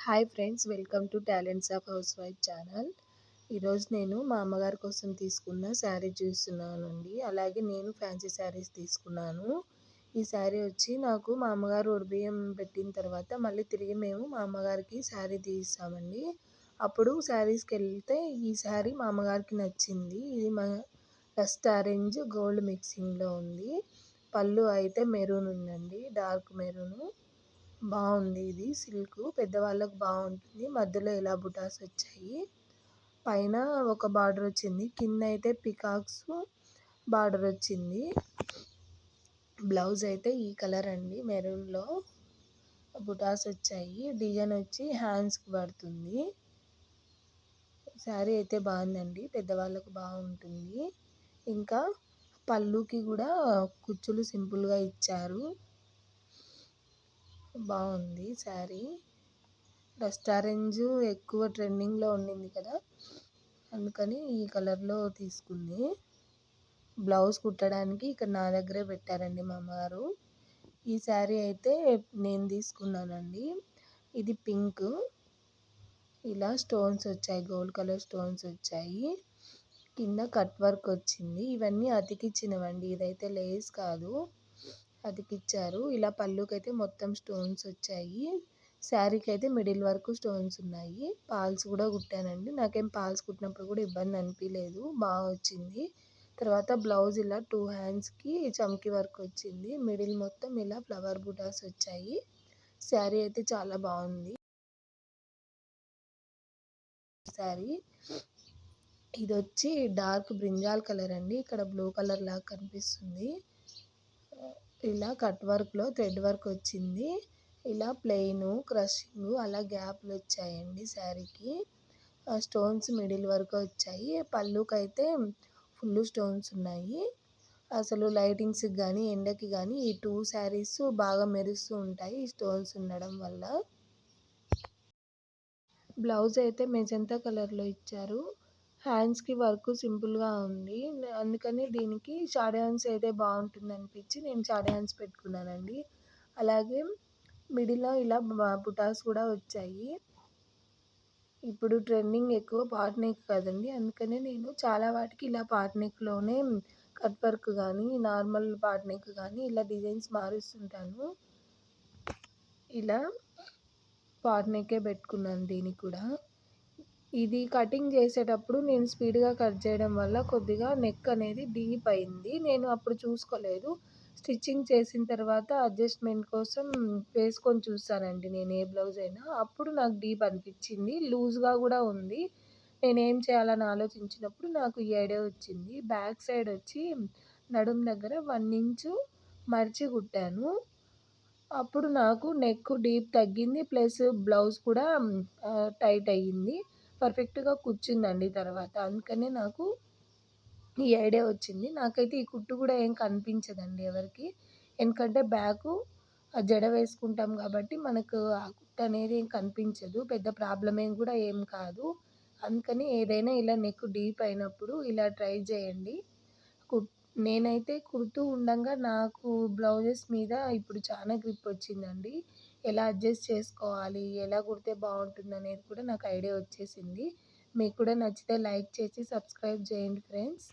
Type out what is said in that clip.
Hi friends, welcome to talents of house wife channel. ఈరోజు నేను మా అమ్మగారి కోసం తీసుకున్న శారీ చూస్తున్నానండి. అలాగే నేను ఫ్యాన్సీ శారీస్ తీసుకున్నాను. ఈ శారీ వచ్చి నాకు మా అమ్మగారు ఉడిబియ్యం పెట్టిన తర్వాత మళ్ళీ తిరిగి మేము మా అమ్మగారికి శారీ తీస్తామండి. అప్పుడు శారీస్కి వెళ్తే ఈ శారీ మా అమ్మగారికి నచ్చింది. ఇది మా డస్ట్ ఆరెంజ్ గోల్డ్ మిక్సింగ్లో ఉంది. పళ్ళు అయితే మెరూన్ ఉందండి, డార్క్ మెరూన్. బాగుంది. ఇది సిల్క్ పెద్దవాళ్ళకు బాగుంటుంది. మధ్యలో ఇలా బుటాస్ వచ్చాయి. పైన ఒక బార్డర్ వచ్చింది, కింద అయితే పికాక్స్ బార్డర్ వచ్చింది. బ్లౌజ్ అయితే ఈ కలర్ అండి, మెరూన్లో బుటాస్ వచ్చాయి. డిజైన్ వచ్చి హ్యాండ్స్కి పడుతుంది. శారీ అయితే బాగుందండి, పెద్దవాళ్ళకు బాగుంటుంది. ఇంకా పళ్ళుకి కూడా కుచ్చులు సింపుల్గా ఇచ్చారు. బాగుంది శారీ. డస్ట్ ఆరెంజ్ ఎక్కువ ట్రెండింగ్లో ఉండింది కదా, అందుకని ఈ కలర్లో తీసుకుంది. బ్లౌజ్ కుట్టడానికి ఇక్కడ నా దగ్గరే పెట్టారండి మా అమ్మగారు. ఈ శారీ అయితే నేను తీసుకున్నానండి. ఇది పింక్, ఇలా స్టోన్స్ వచ్చాయి, గోల్డ్ కలర్ స్టోన్స్ వచ్చాయి. కింద కట్ వర్క్ వచ్చింది. ఇవన్నీ అతికిచ్చినవండి, ఇదైతే లేస్ కాదు, అతికిచ్చారు. ఇలా పళ్ళుకైతే మొత్తం స్టోన్స్ వచ్చాయి. శారీకి అయితే మిడిల్ వరకు స్టోన్స్ ఉన్నాయి. పాల్స్ కూడా కుట్టానండి. నాకేం పాల్స్ కుట్టినప్పుడు కూడా ఇబ్బంది అనిపించలేదు, బాగా వచ్చింది. తర్వాత బ్లౌజ్ ఇలా 2 హ్యాండ్స్కి చమ్కీ వర్క్ వచ్చింది. మిడిల్ మొత్తం ఇలా ఫ్లవర్ బుటాస్ వచ్చాయి. శారీ అయితే చాలా బాగుంది. శారీ ఇది వచ్చి డార్క్ బ్రింజాల్ కలర్ అండి, ఇక్కడ బ్లూ కలర్ లాగా కనిపిస్తుంది. ఇలా కట్ వర్క్లో థ్రెడ్ వర్క్ వచ్చింది. ఇలా ప్లెయిన్ క్రషింగ్ అలా గ్యాప్లు వచ్చాయండి శారీకి. స్టోన్స్ మిడిల్ వరకు వచ్చాయి. పళ్ళుకి అయితే ఫుల్ స్టోన్స్ ఉన్నాయి. అసలు లైటింగ్స్కి కానీ ఎండకి కానీ ఈ 2 శారీస్ బాగా మెరుస్తూ ఉంటాయి ఈ స్టోన్స్ ఉండడం వల్ల. బ్లౌజ్ అయితే మెజంతా కలర్లో ఇచ్చారు. హ్యాండ్స్కి వర్క్ సింపుల్గా ఉంది, అందుకని దీనికి షార్ట్ హ్యాండ్స్ అయితే బాగుంటుంది అనిపించి నేను షార్ట్ హ్యాండ్స్ పెట్టుకున్నానండి. అలాగే మిడిల్లో ఇలా బుటాస్ కూడా వచ్చాయి. ఇప్పుడు ట్రెండింగ్ ఎక్కువ పాట్ నెక్ కదండి, అందుకనే నేను చాలా వాటికి ఇలా పాట్ నెక్లోనే కట్ వర్క్ కానీ నార్మల్ పాట్ నెక్ కానీ ఇలా డిజైన్స్ మారుస్తుంటాను. ఇలా పాట్ నెక్కే పెట్టుకున్నాను దీనికి కూడా. ఇది కటింగ్ చేసేటప్పుడు నేను స్పీడ్గా కట్ చేయడం వల్ల కొద్దిగా నెక్ అనేది డీప్ అయింది. నేను అప్పుడు చూసుకోలేదు. స్టిచ్చింగ్ చేసిన తర్వాత అడ్జస్ట్మెంట్ కోసం వేసుకొని చూస్తానండి నేను ఏ బ్లౌజ్ అయినా. అప్పుడు నాకు డీప్ అనిపించింది, లూజ్గా కూడా ఉంది. నేనేం చేయాలని ఆలోచించినప్పుడు నాకు ఈ ఐడియా వచ్చింది. బ్యాక్ సైడ్ వచ్చి నడుం దగ్గర 1 ఇంచు మడిచి కుట్టాను. అప్పుడు నాకు నెక్ డీప్ తగ్గింది, ప్లస్ బ్లౌజ్ కూడా టైట్ అయ్యింది. పర్ఫెక్ట్గా కూర్చుందండి తర్వాత. అందుకనే నాకు ఈ ఐడియా వచ్చింది. నాకైతే ఈ కుట్టు కూడా ఏం కనిపించదండి ఎవరికి, ఎందుకంటే బ్యాకు జడ వేసుకుంటాం కాబట్టి మనకు ఆ కుట్టు అనేది ఏం కనిపించదు, పెద్ద ప్రాబ్లం ఏం కూడా ఏం కాదు. అందుకని ఏదైనా ఇలా నెక్ డీప్ అయినప్పుడు ఇలా ట్రై చేయండి. నేనైతే కుడుతూ ఉండంగా నాకు బ్లౌజెస్ మీద ఇప్పుడు చాలా గ్రిప్ వచ్చిందండి. ఎలా అడ్జస్ట్ చేసుకోవాలి, ఎలా కుడితే బాగుంటుంది అనేది కూడా నాకు ఐడియా వచ్చేసింది. మీకు కూడా నచ్చితే లైక్ చేసి సబ్స్క్రైబ్ చేయండి ఫ్రెండ్స్.